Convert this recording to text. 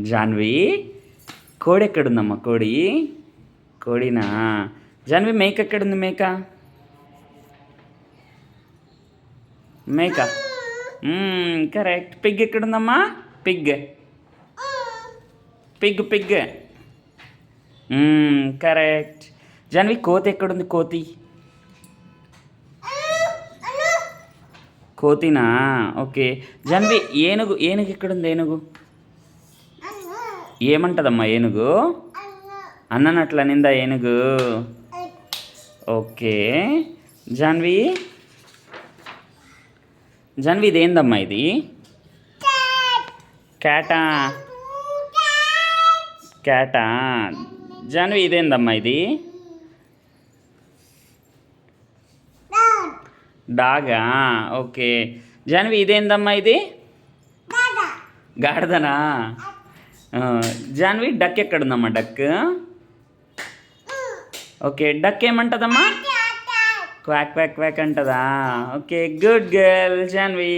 జాన్వి కోడి ఎక్కడుందమ్మా కోడి కోడినా జాన్వి మేక ఎక్కడుంది మేక మేక కరెక్ట్ పిగ్ ఎక్కడుందమ్మా pig pig pig correct Janvi కోతి ఎక్కడుంది కోతి కోతినా ఓకే జాన్వి ఏనుగు ఏనుగు ఎక్కడుంది ఏనుగు ఏమంటదమ్మా ఏనుగు అన్ననట్ల నిందా ఏనుగు ఓకే జాన్వి జాన్వి ఇదేందమ్మా ఇది క్యాటా క్యాటా జాన్వి ఇదేందమ్మా ఇది డాగా ఓకే జాన్వి ఇదేందమ్మా ఇది గాడిదనా జాన్వి డక్ ఎక్కడుందమ్మా డక్ ఓకే డక్ ఏమంటదమ్మా క్వాక్ క్వాక్ క్వాక్ అంటదా ఓకే గుడ్ గర్ల్ జాన్వి